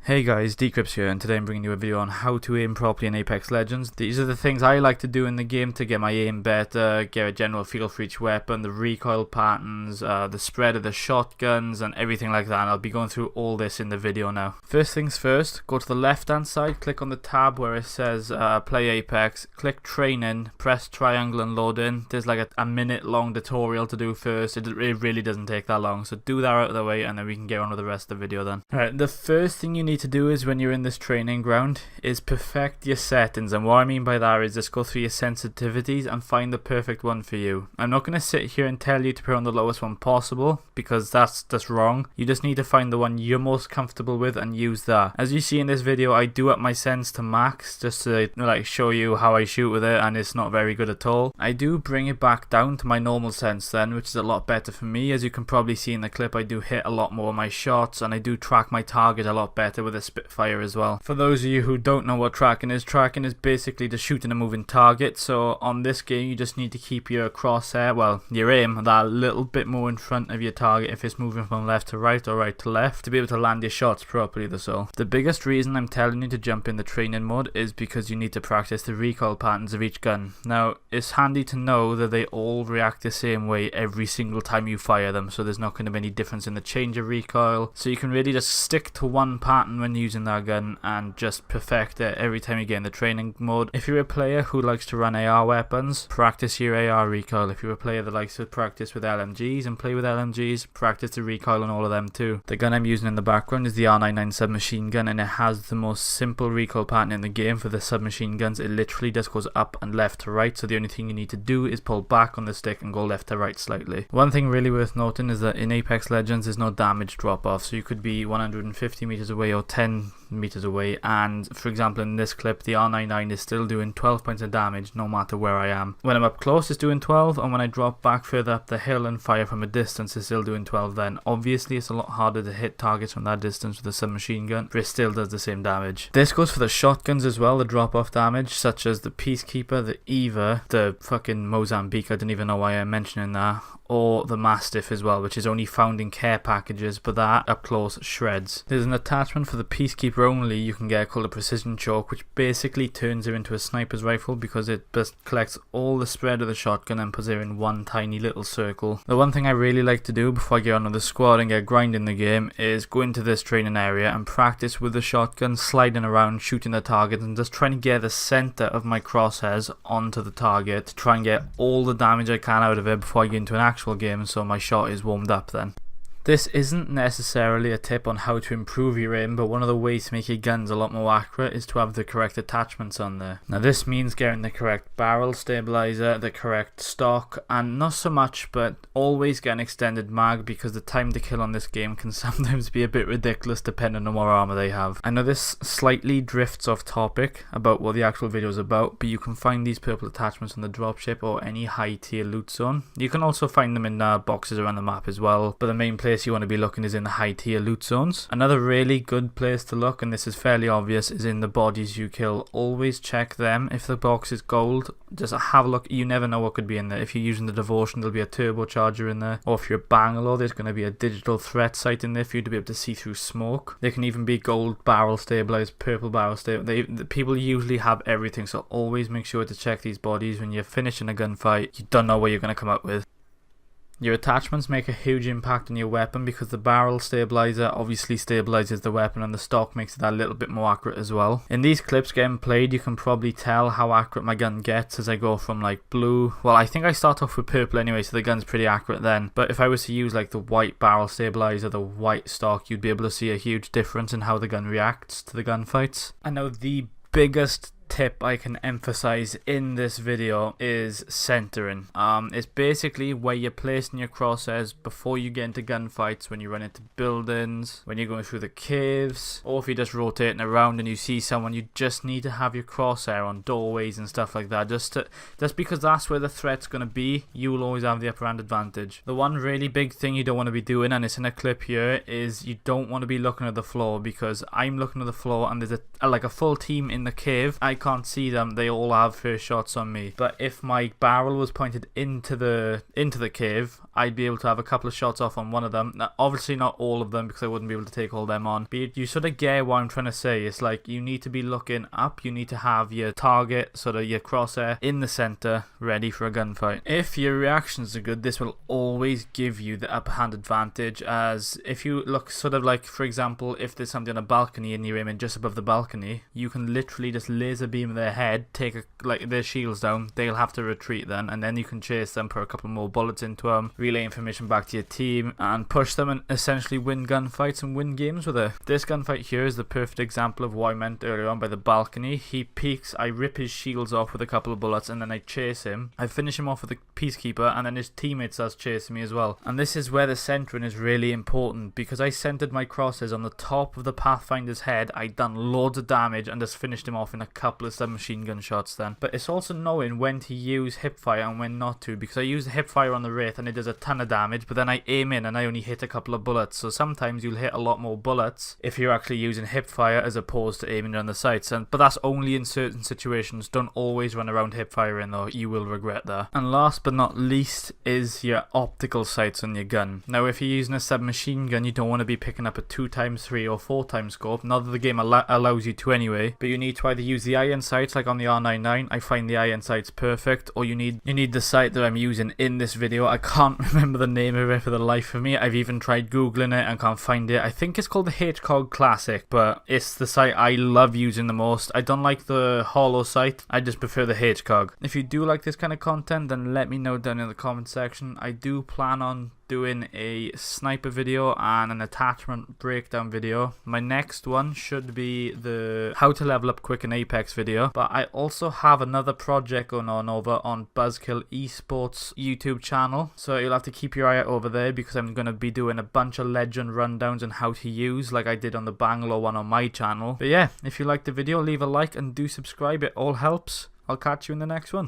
Hey guys, Decrypts here, and today I'm bringing you a video on how to aim properly in Apex Legends. These are the things I like to do in the game to get my aim better, get a general feel for each weapon, the recoil patterns, the spread of the shotguns, and everything like that. And I'll be going through all this in the video now. First things first, go to the left hand side, click on the tab where it says Play Apex, click Training, press triangle and load in. There's like a minute long tutorial to do first. It really doesn't take that long, so do that out of the way and then we can get on with the rest of the video then. Alright, the first thing you need to do is when you're in this training ground is perfect your settings, and what I mean by that is just go through your sensitivities and find the perfect one for you. I'm not going to sit here and tell you to put on the lowest one possible because that's just wrong. You just need to find the one you're most comfortable with and use that. As you see in this video, I do up my sense to max just to like show you how I shoot with it, and it's not very good at all. I do bring it back down to my normal sense then, which is a lot better for me. As you can probably see in the clip, I do hit a lot more of my shots and I do track my target a lot better with a Spitfire as well. For those of you who don't know what tracking is basically just shooting a moving target. So on this game you just need to keep your crosshair, well your aim, that little bit more in front of your target if it's moving from left to right or right to left, to be able to land your shots properly. So the biggest reason I'm telling you to jump in the training mode is because you need to practice the recoil patterns of each gun. Now it's handy to know that they all react the same way every single time you fire them, so there's not going to be any difference in the change of recoil, so you can really just stick to one pattern when using that gun and just perfect it every time you get in the training mode. If you're a player who likes to run AR weapons, practice your AR recoil. If you're a player that likes to practice with LMGs and play with LMGs, practice the recoil on all of them too. The gun I'm using in the background is the R99 submachine gun, and it has the most simple recoil pattern in the game for the submachine guns. It literally just goes up and left to right, so the only thing you need to do is pull back on the stick and go left to right slightly. One thing really worth noting is that in Apex Legends there's no damage drop off, so you could be 150 meters away or 10 meters away, and for example in this clip the R99 is still doing 12 points of damage no matter where I am. When I'm up close it's doing 12, and when I drop back further up the hill and fire from a distance it's still doing 12 then. Obviously it's a lot harder to hit targets from that distance with a submachine gun, but it still does the same damage. This goes for the shotguns as well, the drop off damage, such as the Peacekeeper, the Eva, the fucking Mozambique, I don't even know why I'm mentioning that, or the Mastiff as well, which is only found in care packages, but that up close shreds. There's an attachment for the Peacekeeper only you can get called a precision choke, which basically turns her into a sniper's rifle because it just collects all the spread of the shotgun and puts her in one tiny little circle. The one thing I really like to do before I get on with the squad and get grinding the game is go into this training area and practice with the shotgun, sliding around, shooting the target, and just trying to get the center of my crosshairs onto the target to try and get all the damage I can out of it before I get into an actual game, so my shot is warmed up then. This isn't necessarily a tip on how to improve your aim, but one of the ways to make your guns a lot more accurate is to have the correct attachments on there. Now this means getting the correct barrel stabilizer, the correct stock, and not so much but always get an extended mag, because the time to kill on this game can sometimes be a bit ridiculous depending on what armor they have. I know this slightly drifts off topic about what the actual video is about, but you can find these purple attachments on the dropship or any high tier loot zone. You can also find them in boxes around the map as well, but the main place you want to be looking is in the high tier loot zones. Another really good place to look, and this is fairly obvious, is in the bodies you kill. Always check them. If the box is gold, just have a look. You never know what could be in there. If you're using the Devotion, there'll be a turbocharger in there, or if you're a Bangalore, there's going to be a digital threat sight in there for you to be able to see through smoke. There can even be gold barrel stabilized, purple barrel stabilized. The people usually have everything, so always make sure to check these bodies when you're finishing a gunfight. You don't know what you're going to come up with. Your attachments make a huge impact on your weapon, because the barrel stabilizer obviously stabilizes the weapon and the stock makes it a little bit more accurate as well. In these clips getting played, you can probably tell how accurate my gun gets as I go from like blue, well I think I start off with purple anyway, so the gun's pretty accurate then, but if I was to use like the white barrel stabilizer, the white stock, you'd be able to see a huge difference in how the gun reacts to the gunfights. I know the biggest tip I can emphasize in this video is centering. It's basically where you're placing your crosshairs before you get into gunfights, when you run into buildings, when you're going through the caves, or if you're just rotating around and you see someone. You just need to have your crosshair on doorways and stuff like that, just because that's where the threat's going to be. You will always have the upper hand advantage. The one really big thing you don't want to be doing, and it's in a clip here, is you don't want to be looking at the floor, because I'm looking at the floor and there's like a full team in the cave. I can't see them, they all have first shots on me. But if my barrel was pointed into the cave, I'd be able to have a couple of shots off on one of them. Now, obviously not all of them, because I wouldn't be able to take all them on. But you sort of get what I'm trying to say. It's like you need to be looking up. You need to have your target, sort of your crosshair, in the center, ready for a gunfight. If your reactions are good, this will always give you the upper hand advantage. As if you look sort of like, for example, if there's somebody on a balcony and you're aiming just above the balcony, you can literally just laser beam their head, take their shields down. They'll have to retreat then, and then you can chase them, put a couple more bullets into them, relay information back to your team, and push them and essentially win gunfights and win games with it. This gunfight here is the perfect example of what I meant earlier on by the balcony. He peeks, I rip his shields off with a couple of bullets, and then I chase him. I finish him off with a peacekeeper, and then his teammate starts chasing me as well. And this is where the centering is really important, because I centered my crosses on the top of the Pathfinder's head. I done loads of damage and just finished him off in a couple of submachine gun shots then. But it's also knowing when to use hipfire and when not to, because I use the hipfire on the Wraith and it does a ton of damage, but then I aim in and I only hit a couple of bullets. So sometimes you'll hit a lot more bullets if you're actually using hipfire as opposed to aiming on the sights. But that's only in certain situations. Don't always run around hipfiring though, you will regret that. And last but not least is your optical sights on your gun. Now if you're using a submachine gun, you don't want to be picking up a 2x3 or 4x scope, not that the game allows you to anyway, but you need to either use the iron sights like on the R99. I find the iron sights perfect, or you need the sight that I'm using in this video. I can't remember the name of it for the life of me. I've even tried googling it and can't find it. I think it's called the HCOG Classic, but it's the sight I love using the most. I don't like the hollow sight, I just prefer the HCOG. If you do like this kind of content, then let me know down in the comment section. I do plan on doing a sniper video and an attachment breakdown video. My next one should be the how to level up quick in Apex video, but I also have another project going on over on Buzzkill Esports YouTube channel, so you'll have to keep your eye out over there, because I'm going to be doing a bunch of legend rundowns on how to use, like I did on the Bangalore one on my channel. But yeah, if you liked the video, leave a like and do subscribe, it all helps. I'll catch you in the next one.